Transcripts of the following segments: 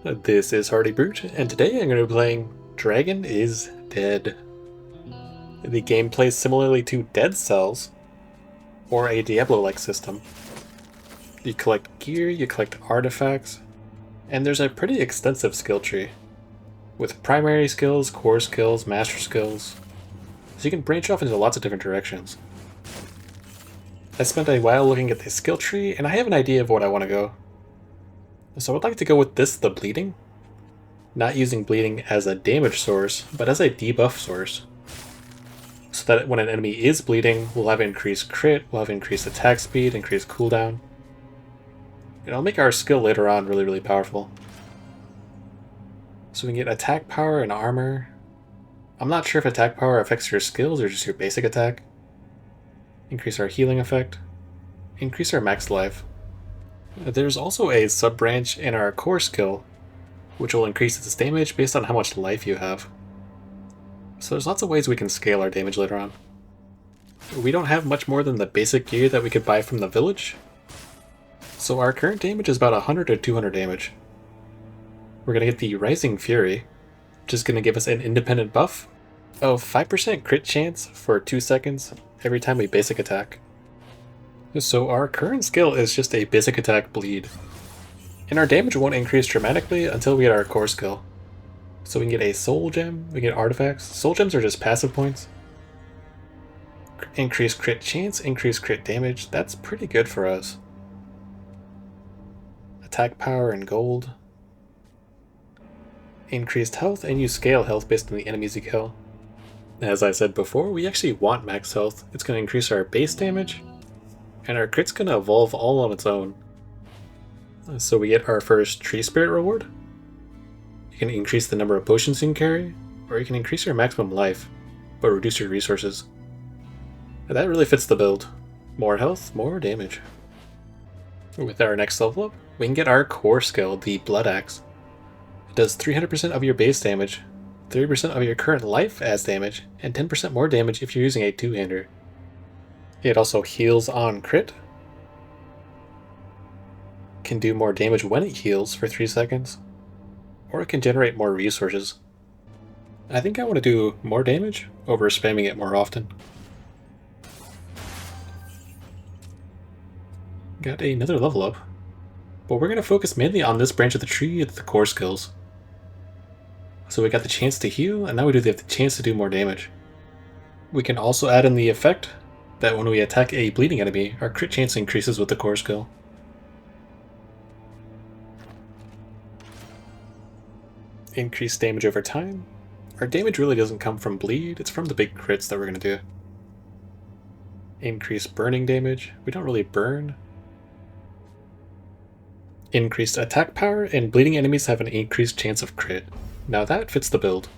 This is Hardy Brute, and today I'm going to be playing Dragon is Dead. The game plays similarly to Dead Cells, or a Diablo-like system. You collect gear, you collect artifacts, and there's a pretty extensive skill tree, with primary skills, core skills, master skills, so you can branch off into lots of different directions. I spent a while looking at the skill tree, and I have an idea of what I want to go. So I would like to go with the bleeding. Not using bleeding as a damage source, but as a debuff source. So that when an enemy is bleeding, we'll have increased crit, we'll have increased attack speed, increased cooldown. And it'll make our skill later on really powerful. So we can get attack power and armor. I'm not sure if attack power affects your skills or just your basic attack. Increase our healing effect. Increase our max life. There's also a sub-branch in our core skill, which will increase its damage based on how much life you have. So there's lots of ways we can scale our damage later on. We don't have much more than the basic gear that we could buy from the village, so our current damage is about 100 to 200 damage. We're going to get the Rising Fury, which is going to give us an independent buff of 5% crit chance for 2 seconds every time we basic attack. So our current skill is just a basic attack bleed, and our damage won't increase dramatically until we get our core skill. So we can get a soul gem, we get artifacts. Soul gems are just passive points. Increase crit chance, increase crit damage. That's pretty good for us. Attack power and gold. Increased health, and you scale health based on the enemies you kill. As I said before, we actually want max health. It's going to increase our base damage, and our crit's going to evolve all on its own. So we get our first tree spirit reward. You can increase the number of potions you can carry, or you can increase your maximum life, but reduce your resources. And that really fits the build. More health, more damage. With our next level up, we can get our core skill, the Blood Axe. It does 300% of your base damage, 30% of your current life as damage, and 10% more damage if you're using a two-hander. It also heals on crit, can do more damage when it heals for 3 seconds, or it can generate more resources. I think I want to do more damage over spamming it more often. Got another level up, but we're going to focus mainly on this branch of the tree, the core skills. So we got the chance to heal, and now we do have the chance to do more damage. We can also add in the effect that when we attack a bleeding enemy, our crit chance increases with the core skill. Increased damage over time. Our damage really doesn't come from bleed, it's from the big crits that we're going to do. Increased burning damage. We don't really burn. Increased attack power, and bleeding enemies have an increased chance of crit. Now that fits the build.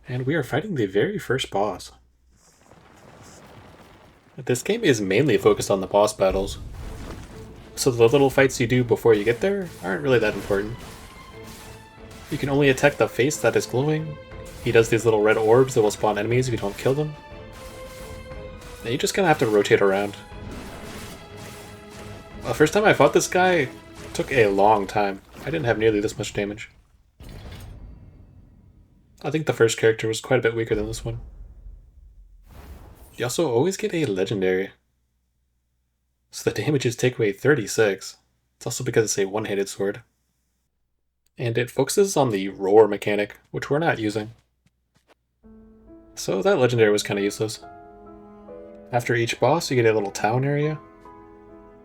And we are fighting the very first boss. This game is mainly focused on the boss battles, so the little fights you do before you get there aren't really that important. You can only attack the face that is glowing. He does these little red orbs that will spawn enemies if you don't kill them. And you just kind of have to rotate around. The first time I fought this guy took a long time. I didn't have nearly this much damage. I think the first character was quite a bit weaker than this one. You also always get a legendary. So the damage is take away 36. It's also because it's a one-handed sword. And it focuses on the roar mechanic, which we're not using. So that legendary was kind of useless. After each boss, you get a little town area.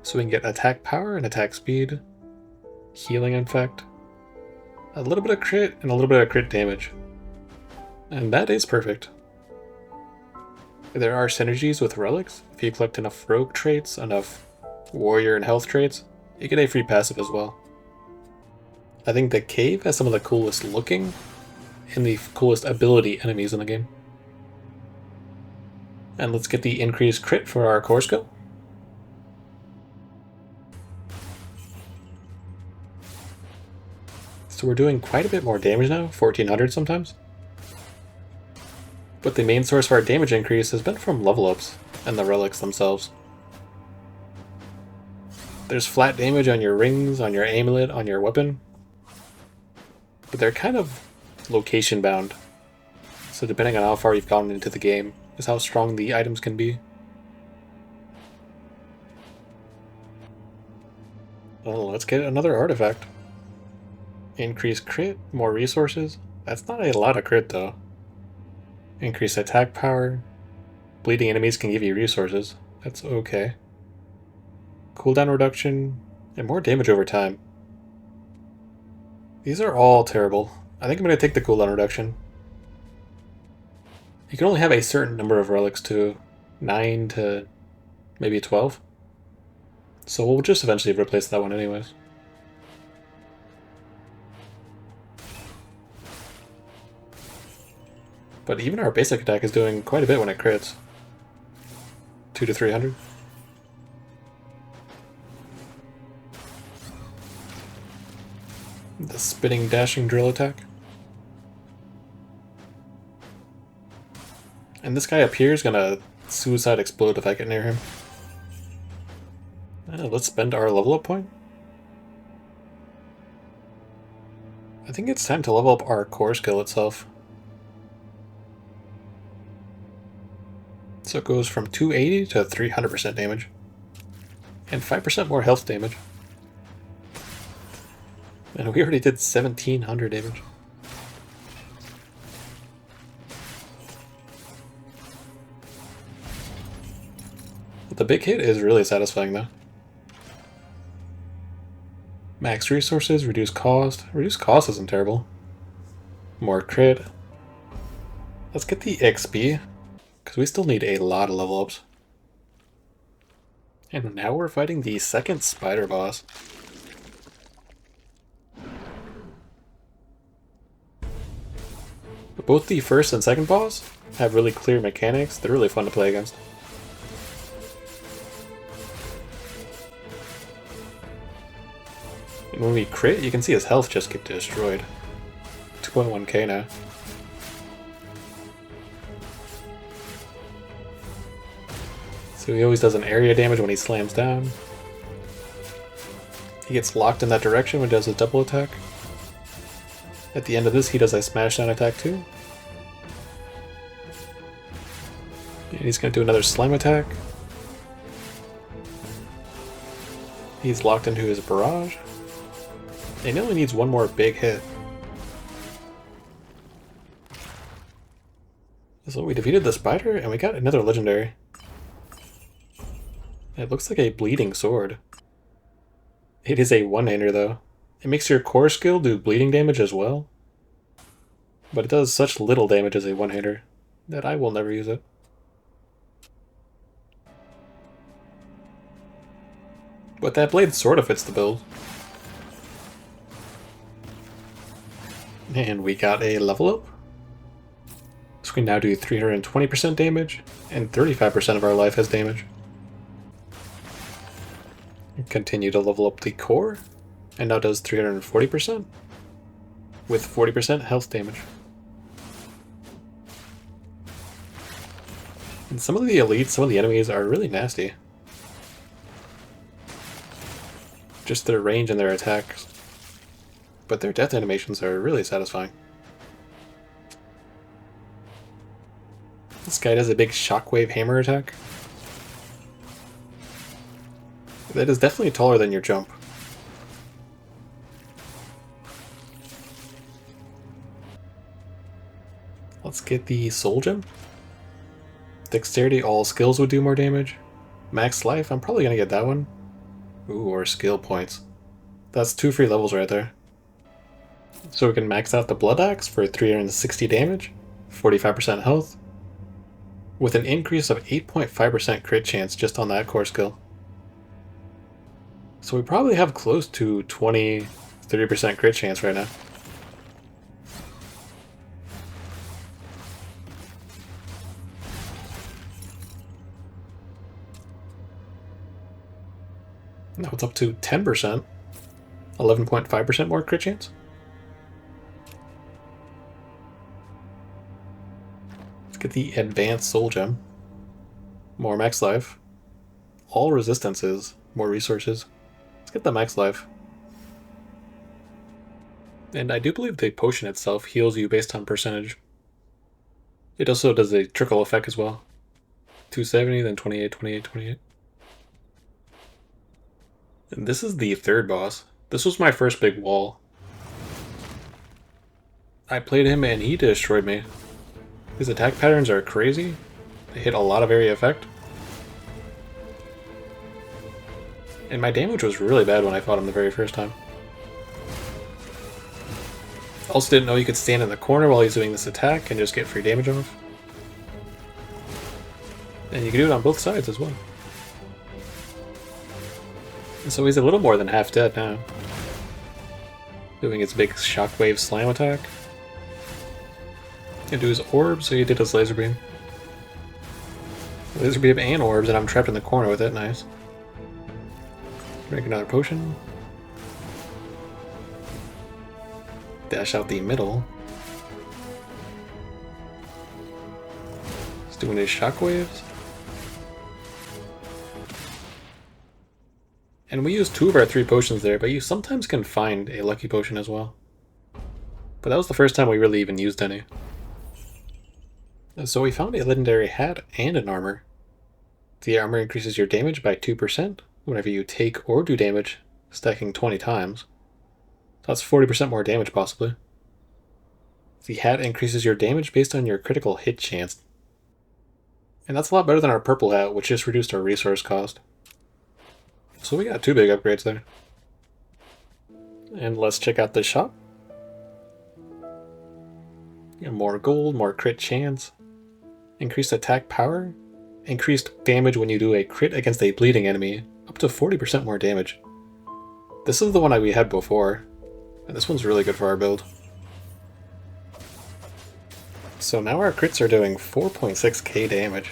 So we can get attack power and attack speed, healing effect, a little bit of crit, and a little bit of crit damage. And that is perfect. There are synergies with relics. If you collect enough rogue traits, enough warrior and health traits, you get a free passive as well. I think the cave has some of the coolest looking and the coolest ability enemies in the game. And let's get the increased crit for our core skill. So we're doing quite a bit more damage now, 1400 sometimes. But the main source of our damage increase has been from level ups and the relics themselves. There's flat damage on your rings, on your amulet, on your weapon. But they're kind of location bound. So depending on how far you've gotten into the game is how strong the items can be. Oh, let's get another artifact. Increase crit, more resources. That's not a lot of crit though. Increase attack power. Bleeding enemies can give you resources. That's okay. Cooldown reduction, and more damage over time. These are all terrible. I think I'm going to take the cooldown reduction. You can only have a certain number of relics too. 9 to maybe 12. So we'll just eventually replace that one anyways. But even our basic attack is doing quite a bit when it crits. 2 to 300. The spinning dashing drill attack. And this guy up here is gonna suicide explode if I get near him. Let's spend our level up point. I think it's time to level up our core skill itself. So it goes from 280 to 300% damage. And 5% more health damage. And we already did 1700 damage. But the big hit is really satisfying though. Max resources, reduce cost. Reduce cost isn't terrible. More crit. Let's get the XP, because we still need a lot of level ups. And now we're fighting the second spider boss. Both the first and second boss have really clear mechanics. They're really fun to play against. And when we crit, you can see his health just get destroyed. 2.1k now. So he always does an area damage when he slams down. He gets locked in that direction when he does a double attack. At the end of this, he does a smash down attack too. And he's going to do another slam attack. He's locked into his barrage. And he only needs one more big hit. So we defeated the spider and we got another legendary. It looks like a bleeding sword. It is a one-hander though. It makes your core skill do bleeding damage as well. But it does such little damage as a one-hander that I will never use it. But that blade sort of fits the build. And we got a level up. So we now do 320% damage, and 35% of our life has damage. Continue to level up the core, and now does 340%, with 40% health damage. And some of the elites, some of the enemies are really nasty. Just their range and their attacks. But their death animations are really satisfying. This guy does a big shockwave hammer attack. That is definitely taller than your jump. Let's get the soul gem. Dexterity, all skills would do more damage. Max life, I'm probably gonna get that one. Ooh, or skill points. That's 2 free levels right there. So we can max out the blood axe for 360 damage, 45% health, with an increase of 8.5% crit chance just on that core skill. So we probably have close to 20-30% crit chance right now. Now it's up to 10%, 11.5% more crit chance. Let's get the advanced soul gem. More max life. All resistances, more resources. Let's get the max life. And I do believe the potion itself heals you based on percentage. It also does a trickle effect as well. 270, then 28, 28, 28. And this is the third boss. This was my first big wall. I played him and he destroyed me. His attack patterns are crazy. They hit a lot of area effect. And my damage was really bad when I fought him the very first time. Also didn't know you could stand in the corner while he's doing this attack and just get free damage off. And you can do it on both sides as well. And so he's a little more than half dead now. Doing his big shockwave slam attack. And do his orb, so he did his laser beam. Laser beam and orbs, and I'm trapped in the corner with it, nice. Drink another potion. Dash out the middle. He's doing his shockwaves. And we used 2 of our 3 potions there, but you sometimes can find a lucky potion as well. But that was the first time we really even used any. So we found a legendary hat and an armor. The armor increases your damage by 2% whenever you take or do damage, stacking 20 times. So that's 40% more damage possibly. The hat increases your damage based on your critical hit chance. And that's a lot better than our purple hat, which just reduced our resource cost. So we got 2 big upgrades there. And let's check out this shop. More gold, more crit chance, increased attack power, increased damage when you do a crit against a bleeding enemy, up to 40% more damage. This is the one we had before, and this one's really good for our build. So now our crits are doing 4.6k damage.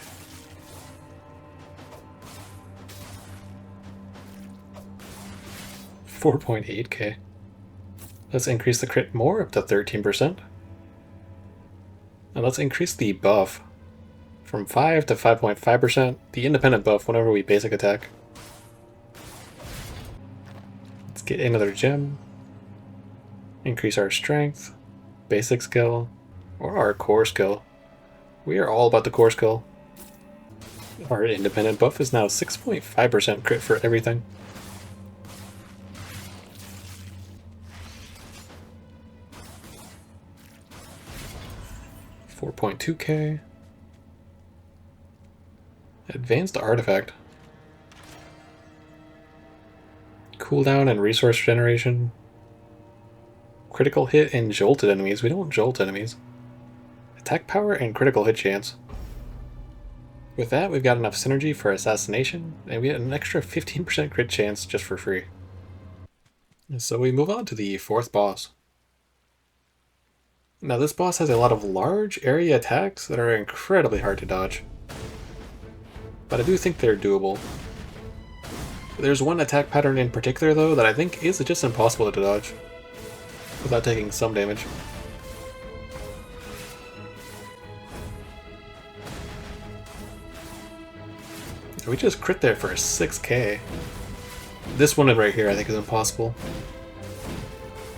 $4.8k. Let's increase the crit more, up to 13%. And let's increase the buff from 5 to 5.5%, the independent buff whenever we basic attack. Let's get another gem. Increase our strength, basic skill, or our core skill. We are all about the core skill. Our independent buff is now 6.5% crit for everything. $4.2k. Advanced artifact. Cooldown and resource generation. Critical hit and jolted enemies. We don't jolt enemies. Attack power and critical hit chance. With that, we've got enough synergy for assassination, and we get an extra 15% crit chance just for free. And so we move on to the 4th boss. Now this boss has a lot of large area attacks that are incredibly hard to dodge. But I do think they're doable. There's one attack pattern in particular though that I think is just impossible to dodge without taking some damage. We just crit there for a 6k. This one right here I think is impossible.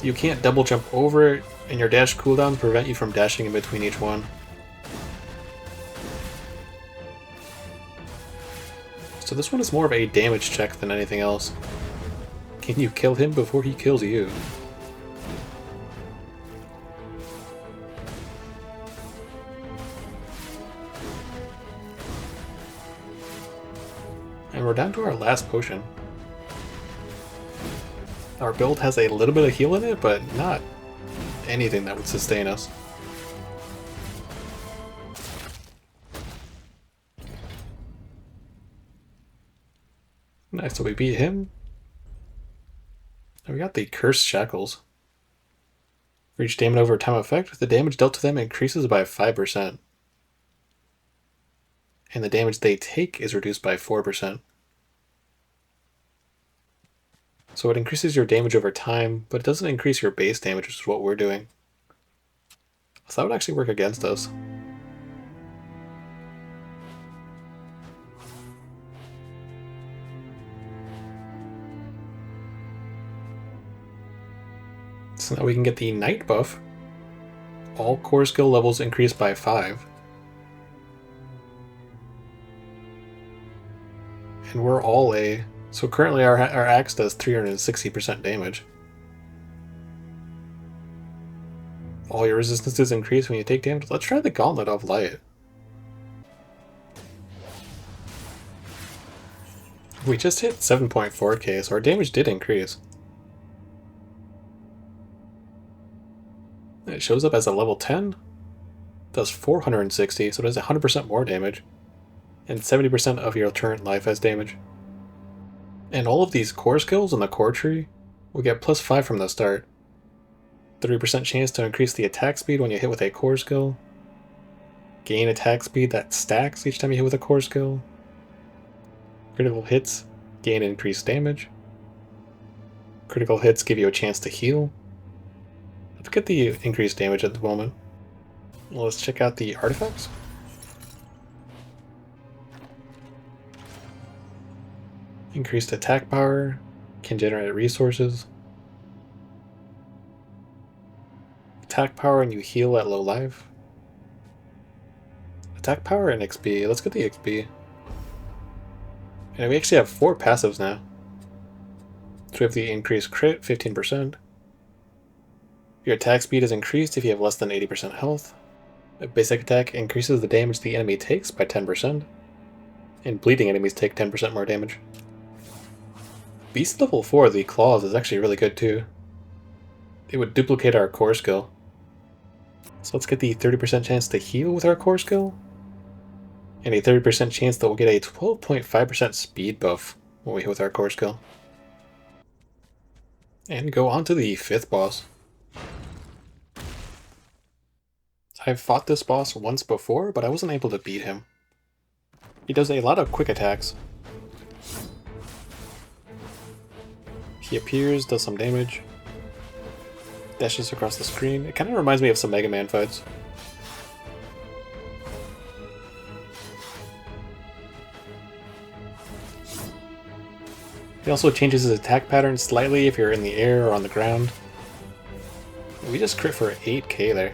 You can't double jump over it, and your dash cooldowns prevent you from dashing in between each one. So this one is more of a damage check than anything else. Can you kill him before he kills you? And we're down to our last potion. Our build has a little bit of heal in it, but not anything that would sustain us. Nice, so we beat him. And we got the Cursed Shackles. For each damage over time effect, the damage dealt to them increases by 5%. And the damage they take is reduced by 4%. So it increases your damage over time, but it doesn't increase your base damage, which is what we're doing. So that would actually work against us. So now we can get the Knight buff. All core skill levels increase by 5. And we're all A. So currently our axe does 360% damage. All your resistances increase when you take damage. Let's try the Gauntlet of Light. We just hit 7.4k, so our damage did increase. It shows up as a level 10. Does 460, so it does 100% more damage. And 70% of your current life as damage. And all of these core skills in the core tree will get plus 5 from the start. 30% chance to increase the attack speed when you hit with a core skill. Gain attack speed that stacks each time you hit with a core skill. Critical hits gain increased damage. Critical hits give you a chance to heal. I forget the increased damage at the moment. Well, let's check out the artifacts. Increased attack power can generate resources. Attack power and you heal at low life. Attack power and XP. Let's get the XP. And we actually have 4 passives now. So we have the increased crit, 15%. Your attack speed is increased if you have less than 80% health. A basic attack increases the damage the enemy takes by 10%. And bleeding enemies take 10% more damage. Beast level 4, the claws, is actually really good too. It would duplicate our core skill. So let's get the 30% chance to heal with our core skill. And a 30% chance that we'll get a 12.5% speed buff when we hit with our core skill. And go on to the 5th boss. I've fought this boss once before, but I wasn't able to beat him. He does a lot of quick attacks. He appears, does some damage. Dashes across the screen. It kind of reminds me of some Mega Man fights. He also changes his attack pattern slightly if you're in the air or on the ground. We just crit for 8k there.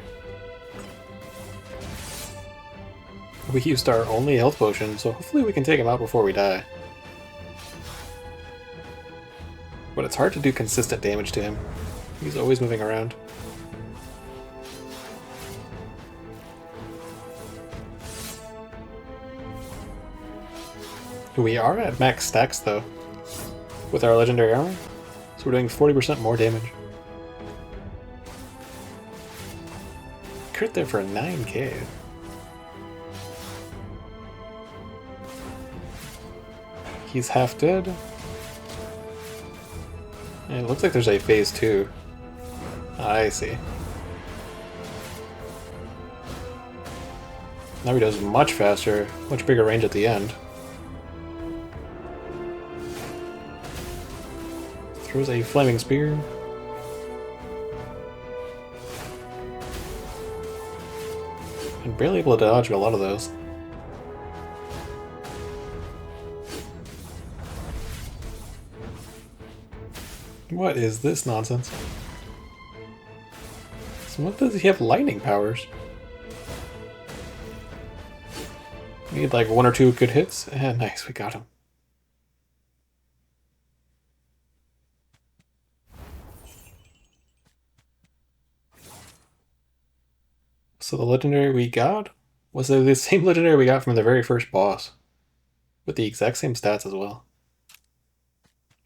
We used our only health potion, so hopefully we can take him out before we die. But it's hard to do consistent damage to him. He's always moving around. We are at max stacks though, with our legendary armor, so we're doing 40% more damage. Crit there for 9k. He's half dead. And it looks like there's a phase 2. I see. Now he does much faster, much bigger range at the end. Throws a flaming spear. And barely able to dodge a lot of those. What is this nonsense? So what does he have lightning powers? We need like 1 or 2 good hits, and nice, we got him. So the legendary we got was the same legendary we got from the very first boss, with the exact same stats as well.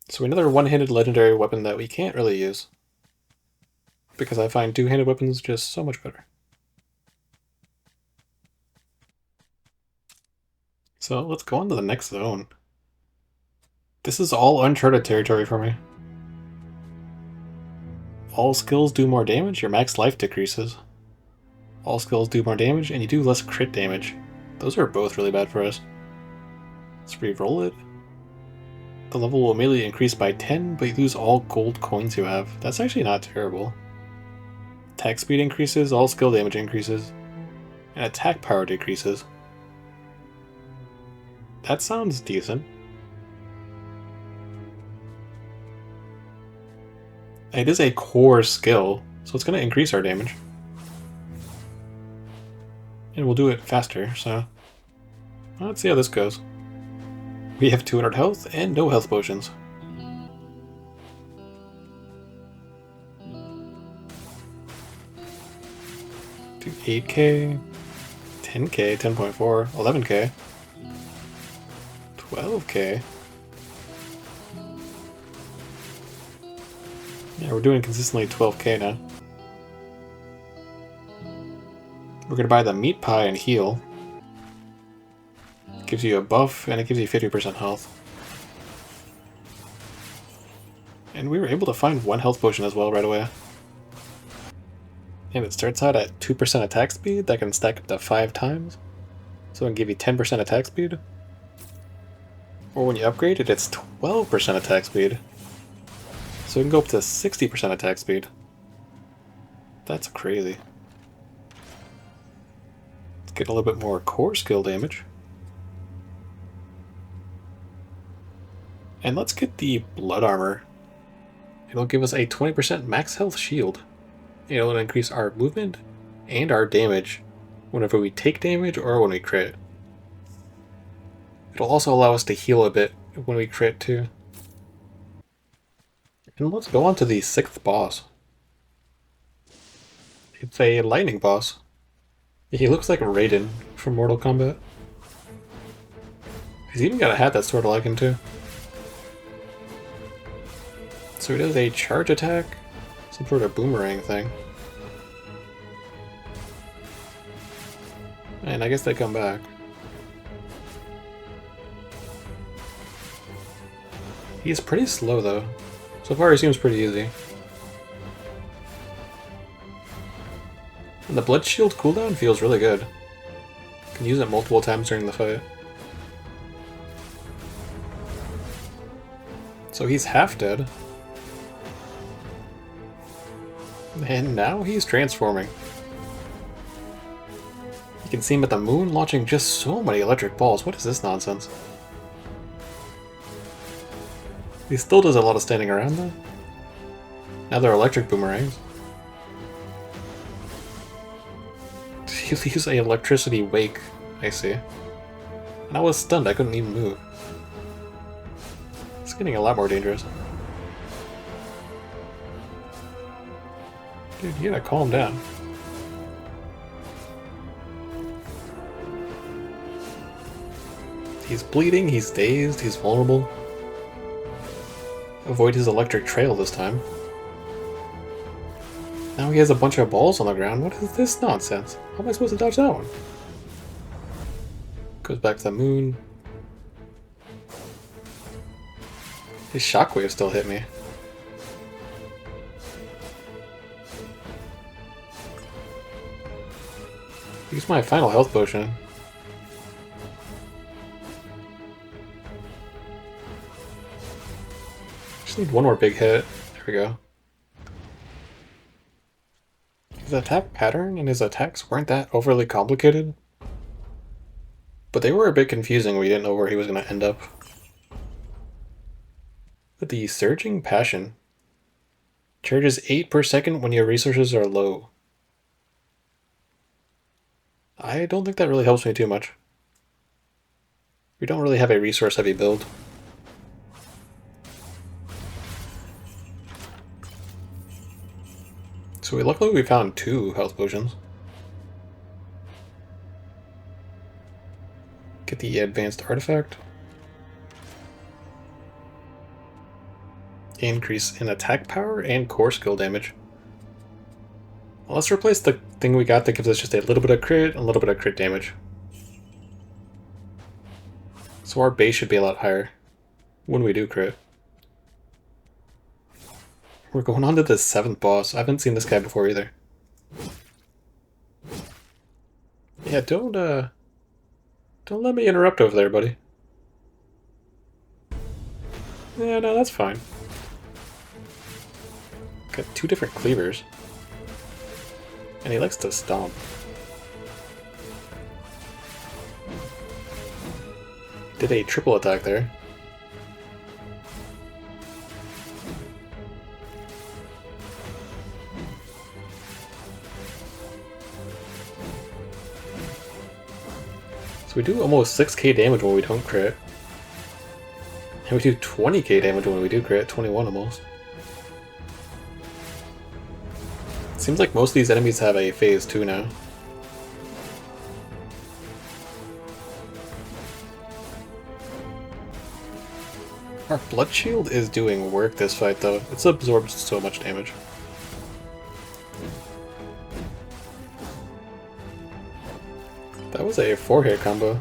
So another one-handed legendary weapon that we can't really use, because I find two-handed weapons just so much better. So let's go on to the next zone. This is all uncharted territory for me. All skills do more damage, your max life decreases. All skills do more damage, and you do less crit damage. Those are both really bad for us. Let's re-roll it. The level will immediately increase by 10, but you lose all gold coins you have. That's actually not terrible. Attack speed increases, all skill damage increases, and attack power decreases. That sounds decent. It is a core skill, so it's going to increase our damage. And we'll do it faster, so... let's see how this goes. We have 200 health and no health potions. Do 8k, 10k, 10.4, 11k, 12k. Yeah, we're doing consistently 12k now. We're gonna buy the meat pie and heal. It gives you a buff and it gives you 50% health. And we were able to find 1 health potion as well right away. And it starts out at 2% attack speed that can stack up to 5 times. So it can give you 10% attack speed. Or when you upgrade it, it's 12% attack speed. So it can go up to 60% attack speed. That's crazy. Let's get a little bit more core skill damage. And let's get the blood armor. It'll give us a 20% max health shield. It'll increase our movement and our damage whenever we take damage or when we crit. It'll also allow us to heal a bit when we crit too. And let's go on to the 6th boss. It's a lightning boss. He looks like Raiden from Mortal Kombat. He's even got a hat that's sort of like him too. So he does a charge attack, some sort of boomerang thing. And I guess they come back. He's pretty slow though. So far he seems pretty easy. And the blood shield cooldown feels really good. You can use it multiple times during the fight. So he's half dead. And now he's transforming. You can see him at the moon launching just so many electric balls. What is this nonsense? He still does a lot of standing around though. Now they're electric boomerangs. He leaves a electricity wake, I see. And I was stunned, I couldn't even move. It's getting a lot more dangerous. Dude, you gotta calm down. He's bleeding, he's dazed, he's vulnerable. Avoid his electric trail this time. Now he has a bunch of balls on the ground. What is this nonsense? How am I supposed to dodge that one? Goes back to the moon. His shockwave still hit me. Use my final health potion. Just need one more big hit. There we go. His attack pattern and his attacks weren't that overly complicated. But they were a bit confusing when you didn't know where he was going to end up. But the Surging Passion charges 8 per second when your resources are low. I don't think that really helps me too much. We don't really have a resource-heavy build. So luckily we found 2 health potions. Get the advanced artifact. Increase in attack power and core skill damage. Well, let's replace the thing we got that gives us just a little bit of crit and a little bit of crit damage. So our base should be a lot higher when we do crit. We're going on to the 7th boss. I haven't seen this guy before either. Yeah, don't let me interrupt over there, buddy. Yeah, no, that's fine. Got 2 different cleavers. And he likes to stomp. Did a triple attack there. So we do almost 6k damage when we don't crit. And we do 20k damage when we do crit, 21 almost. Seems like most of these enemies have a phase 2 now. Our blood shield is doing work this fight though. It's absorbed so much damage. That was a 4-hit combo.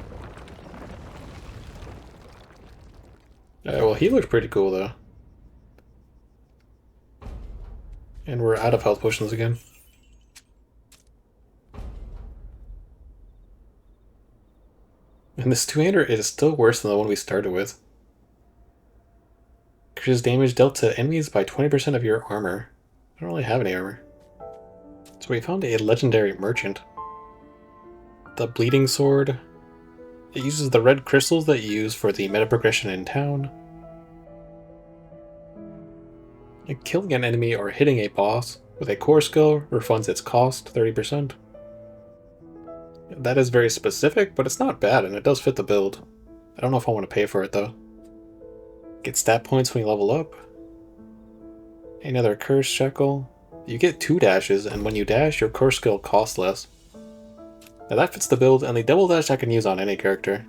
Well, he looked pretty cool though. And we're out of health potions again. And this two-hander is still worse than the one we started with. Increases damage dealt to enemies by 20% of your armor. I don't really have any armor. So we found a legendary merchant. The Bleeding Sword. It uses the red crystals that you use for the meta progression in town. And killing an enemy or hitting a boss with a core skill refunds its cost 30%. That is very specific, but it's not bad and it does fit the build. I don't know if I want to pay for it though. Get stat points when you level up. Another curse shekel. You get 2 dashes, and when you dash, your core skill costs less. Now that fits the build, and the double dash I can use on any character.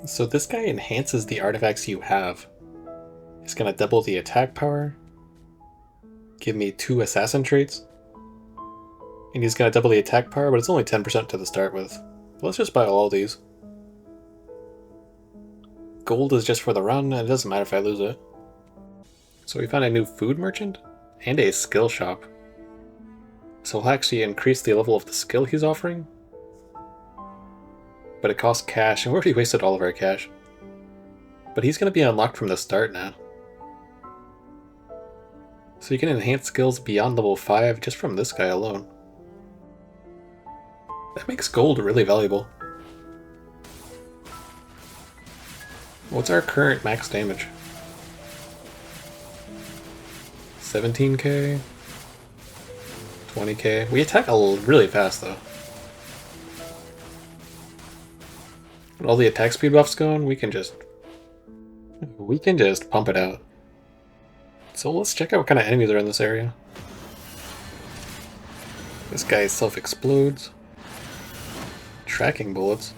So this guy enhances the artifacts you have. He's gonna double the attack power, give me 2 assassin traits, and he's gonna double the attack power, but it's only 10% to the start with. Let's just buy all these. Gold is just for the run, and it doesn't matter if I lose it. So we found a new food merchant and a skill shop. So we'll actually increase the level of the skill he's offering. But it costs cash, and we already wasted all of our cash. But he's going to be unlocked from the start now. So you can enhance skills beyond level 5 just from this guy alone. That makes gold really valuable. What's our current max damage? 17k? 20k? We attack really fast though. With all the attack speed buffs going, we can just pump it out. So let's check out what kind of enemies are in this area. This guy self-explodes. Tracking bullets.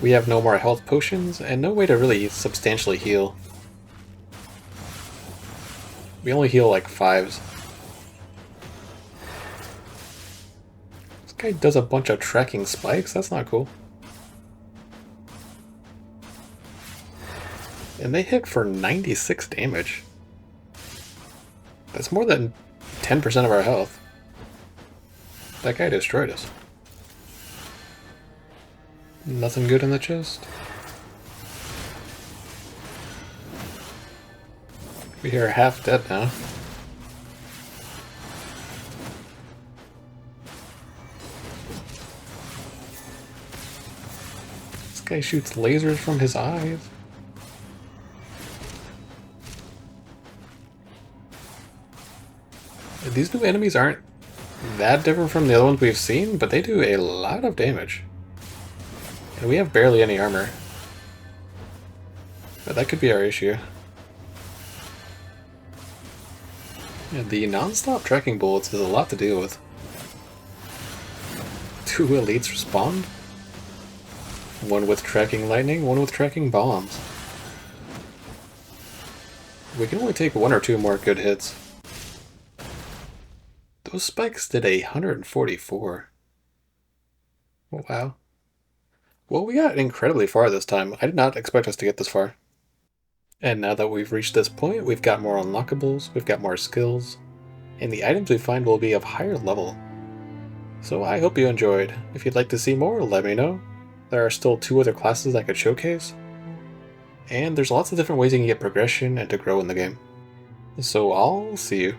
We have no more health potions, and no way to really substantially heal. We only heal like 5s. This guy does a bunch of tracking spikes, that's not cool. And they hit for 96 damage. That's more than 10% of our health. That guy destroyed us. Nothing good in the chest. We are half dead now. This guy shoots lasers from his eyes. These new enemies aren't that different from the other ones we've seen, but they do a lot of damage. And we have barely any armor. But that could be our issue. Yeah, the non-stop tracking bullets is a lot to deal with. 2 elites respond. One with tracking lightning, one with tracking bombs. We can only take 1 or 2 more good hits. Those spikes did 144. Oh, wow. Well, we got incredibly far this time. I did not expect us to get this far. And now that we've reached this point, we've got more unlockables, we've got more skills, and the items we find will be of higher level. So I hope you enjoyed. If you'd like to see more, let me know. There are still 2 other classes I could showcase. And there's lots of different ways you can get progression and to grow in the game. So I'll see you.